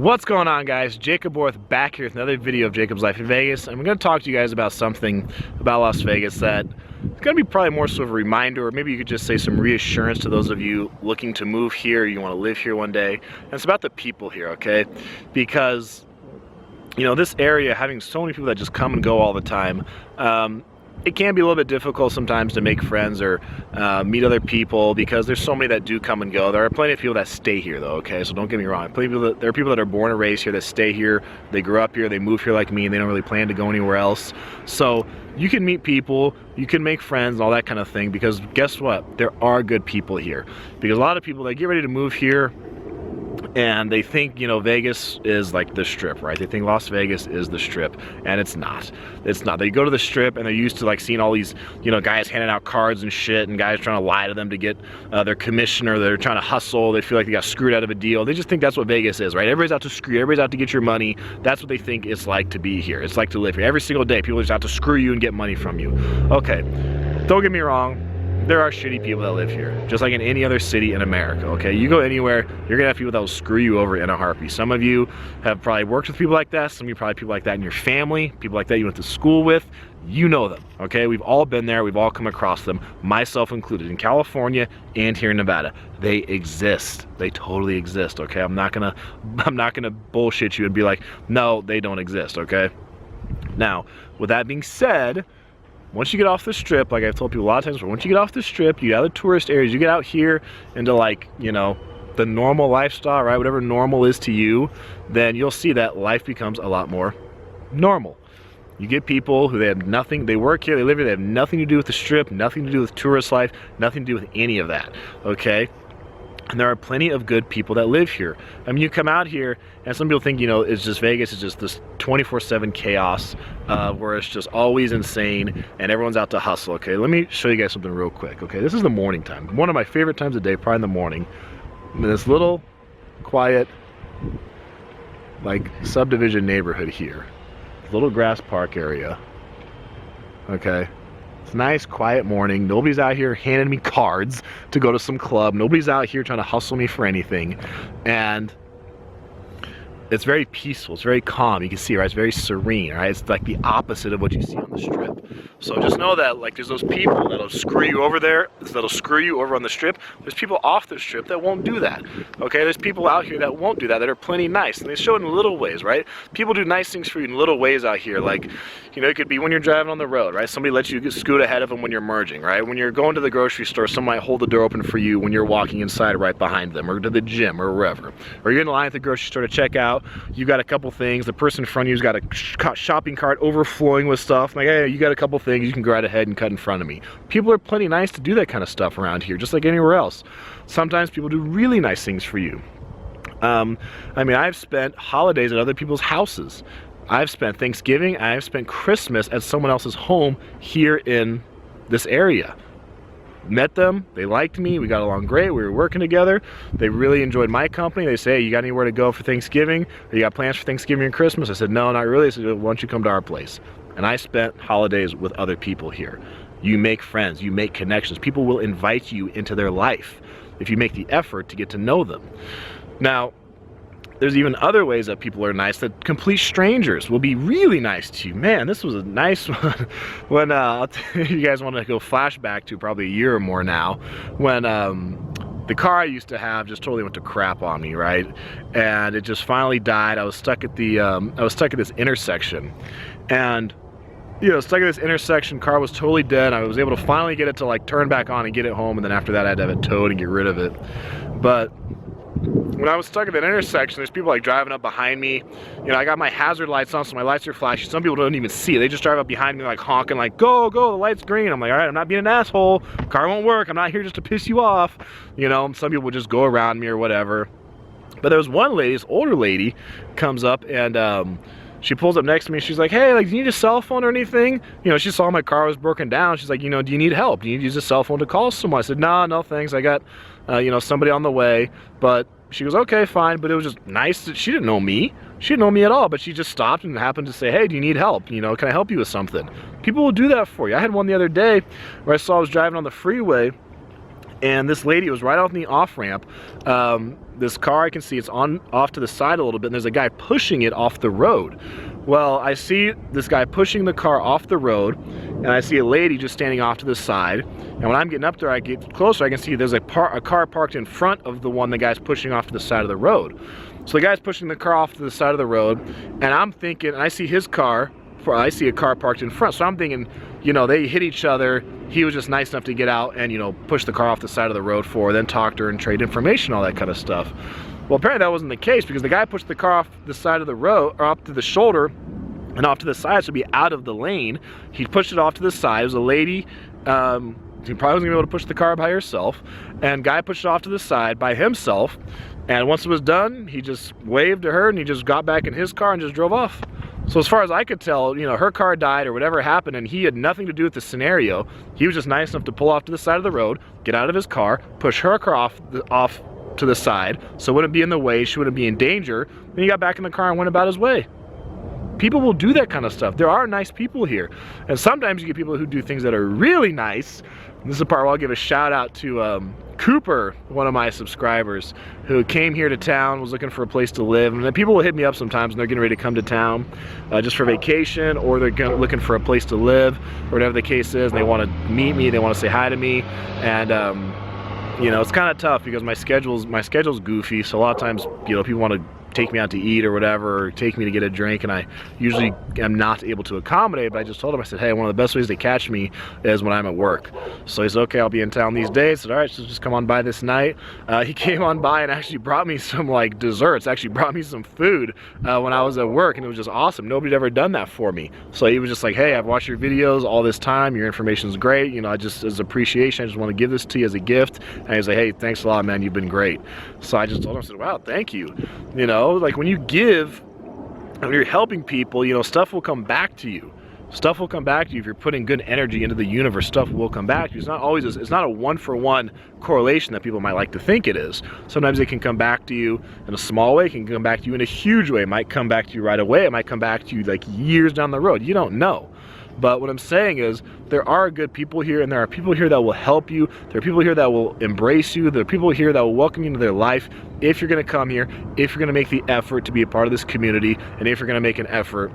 What's going on, guys? Jacoborth back here with another video of Jacob's Life in Vegas. I'm going to talk to you guys about something about Las Vegas that it's going to be probably more so of a reminder, or maybe you could just say some reassurance to those of you looking to move here, you want to live here one day. And it's about the people here, okay? Because, you know, this area, having so many people that just come and go all the time, it can be a little bit difficult sometimes to make friends or meet other people because there's so many that do come and go. There are plenty of people that stay here though, okay? So don't get me wrong. There are people that are born and raised here that stay here, they grew up here, they move here like me, and they don't really plan to go anywhere else. So you can meet people, you can make friends and all that kind of thing, because guess what? There are good people here. Because a lot of people, they get ready to move here and they think, you know, Vegas is like the Strip, right? They think Las Vegas is the Strip, and it's not. It's not. They go to the Strip and they're used to like seeing all these, you know, guys handing out cards and shit, and guys trying to lie to them to get their commission, or they're trying to hustle. They feel like they got screwed out of a deal. They just think that's what Vegas is, right? Everybody's out to screw you. Everybody's out to get your money. That's what they think it's like to be here. It's like to live here. Every single day, people are just out to screw you and get money from you. Okay, don't get me wrong. There are shitty people that live here, just like in any other city in America, okay? You go anywhere, you're gonna have people that will screw you over in a heartbeat. Some of you have probably worked with people like that. Some of you probably people like that in your family, people like that you went to school with. You know them, okay? We've all been there, we've all come across them, myself included, in California and here in Nevada. They exist, they totally exist, okay? I'm not gonna bullshit you and be like, no, they don't exist, okay? Now, with that being said, once you get off the Strip, like I've told people a lot of times, once you get off the Strip, you get out of the tourist areas, you get out here into, like, you know, the normal lifestyle, right? Whatever normal is to you, then you'll see that life becomes a lot more normal. You get people who they have nothing, they work here, they live here, they have nothing to do with the Strip, nothing to do with tourist life, nothing to do with any of that, okay? And there are plenty of good people that live here. I mean, you come out here, and some people think, you know, it's just Vegas, it's just this 24/7 chaos where it's just always insane and everyone's out to hustle, okay? Let me show you guys something real quick, okay? This is the morning time. One of my favorite times of day, probably in the morning. In this little, quiet, like, subdivision neighborhood here. Little grass park area, okay? It's a nice, quiet morning. Nobody's out here handing me cards to go to some club. Nobody's out here trying to hustle me for anything. And it's very peaceful. It's very calm. You can see, right? It's very serene, right? It's like the opposite of what you see on the Strip. So just know that, like, there's those people that'll screw you over there, that'll screw you over on the Strip. There's people off the Strip that won't do that, okay? There's people out here that won't do that are plenty nice, and they show it in little ways, right? People do nice things for you in little ways out here. Like, you know, it could be when you're driving on the road, right? Somebody lets you scoot ahead of them when you're merging, right? When you're going to the grocery store, somebody might hold the door open for you when you're walking inside right behind them, or to the gym, or wherever. Or you're in line at the grocery store to check out, you got a couple things, the person in front of you's got a shopping cart overflowing with stuff, like, hey, you got a couple things, you can go right ahead and cut in front of me. People are plenty nice to do that kind of stuff around here, just like anywhere else. Sometimes people do really nice things for you. I mean, I've spent holidays at other people's houses. I've spent Thanksgiving, I've spent Christmas at someone else's home here in this area. Met them, they liked me, we got along great, we were working together, they really enjoyed my company. They say, hey, you got anywhere to go for Thanksgiving? Or you got plans for Thanksgiving and Christmas? I said, no, not really. I said, why don't you come to our place? And I spent holidays with other people here. You make friends, you make connections. People will invite you into their life if you make the effort to get to know them. Now, there's even other ways that people are nice, that complete strangers will be really nice to you. Man, this was a nice one. When, you guys want to go flashback to probably a year or more now, when the car I used to have just totally went to crap on me, right? And it just finally died. I was stuck at this intersection. And, you know, stuck at this intersection, car was totally dead. I was able to finally get it to, like, turn back on and get it home, and then after that I had to have it towed and get rid of it. But when I was stuck at that intersection, there's people like driving up behind me. You know, I got my hazard lights on, so my lights are flashing. Some people don't even see it. They just drive up behind me like honking, like, go, go, the light's green. I'm like, all right, I'm not being an asshole. Car won't work. I'm not here just to piss you off. You know, some people would just go around me or whatever. But there was one lady, this older lady, comes up and she pulls up next to me. She's like, hey, like, do you need a cell phone or anything? You know, she saw my car was broken down. She's like, you know, do you need help? Do you need to use a cell phone to call someone? I said, no, no, thanks. I got, you know, somebody on the way. But she goes, okay, fine. But it was just nice that she didn't know me. She didn't know me at all, but she just stopped and happened to say, hey, do you need help? You know, can I help you with something? People will do that for you. I had one the other day where I was driving on the freeway, And this lady was right off the off-ramp. This car, I can see it's off to the side a little bit, and there's a guy pushing it off the road. Well, I see this guy pushing the car off the road, and I see a lady just standing off to the side. And when I'm getting up there, I get closer, I can see there's a car parked in front of the one the guy's pushing off to the side of the road. So the guy's pushing the car off to the side of the road, and I'm thinking, I see his car, I see a car parked in front, so I'm thinking, you know, they hit each other. He was just nice enough to get out and, you know, push the car off the side of the road for her, then talk to her and trade information, all that kind of stuff. Well, apparently that wasn't the case, because the guy pushed the car off the side of the road, or off to the shoulder and off to the side, so it'd be out of the lane. He pushed it off to the side. It was a lady, she probably wasn't gonna be able to push the car by herself, and guy pushed it off to the side by himself, and once it was done, he just waved to her and he just got back in his car and just drove off. So as far as I could tell, you know, her car died or whatever happened, and he had nothing to do with the scenario. He was just nice enough to pull off to the side of the road, get out of his car, push her car off to the side, so it wouldn't be in the way, she wouldn't be in danger. Then he got back in the car and went about his way. People will do that kind of stuff. There are nice people here. And sometimes you get people who do things that are really nice. And this is the part where I'll give a shout out to Cooper, one of my subscribers, who came here to town, was looking for a place to live. And then people will hit me up sometimes and they're getting ready to come to town just for vacation, or they're looking for a place to live, or whatever the case is. And they want to meet me, they want to say hi to me. And you know, it's kind of tough because my schedule's goofy. So a lot of times, you know, people want to take me out to eat or whatever, or take me to get a drink, and I usually am not able to accommodate. But I just told him, I said, hey, one of the best ways to catch me is when I'm at work. So he said, okay, I'll be in town these days. I said, all right, so just come on by this night. He came on by and actually brought me some like desserts, actually brought me some food when I was at work, and it was just awesome. Nobody had ever done that for me. So he was just like, hey, I've watched your videos all this time, your information's great, you know, I just, as appreciation, I just want to give this to you as a gift. And he was like, hey, thanks a lot, man, you've been great. So I just told him, I said, wow, thank you. You know, like when you give, when you're helping people, you know, stuff will come back to you. Stuff will come back to you if you're putting good energy into the universe. Stuff will come back to you. It's not always, it's not a one-for-one correlation that people might like to think it is. Sometimes it can come back to you in a small way, it can come back to you in a huge way. It might come back to you right away, it might come back to you like years down the road. You don't know. But what I'm saying is, there are good people here, and there are people here that will help you. There are people here that will embrace you. There are people here that will welcome you into their life if you're gonna come here, if you're gonna make the effort to be a part of this community, and if you're gonna make an effort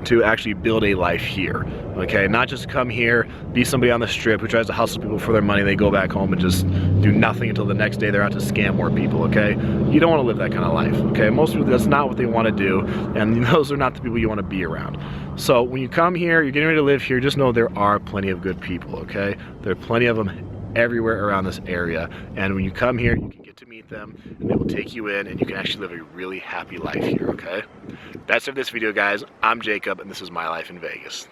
to actually build a life here, okay? Not just come here, be somebody on the strip who tries to hustle people for their money, they go back home and just do nothing until the next day they're out to scam more people, okay? You don't wanna live that kind of life, okay? Most people, that's not what they wanna do, and those are not the people you wanna be around. So when you come here, you're getting ready to live here, just know there are plenty of good people, okay? There are plenty of them everywhere around this area, and when you come here, you can get to meet them, and they will take you in, and you can actually live a really happy life here, okay? That's it for this video, guys. I'm Jacob, and this is My Life in Vegas.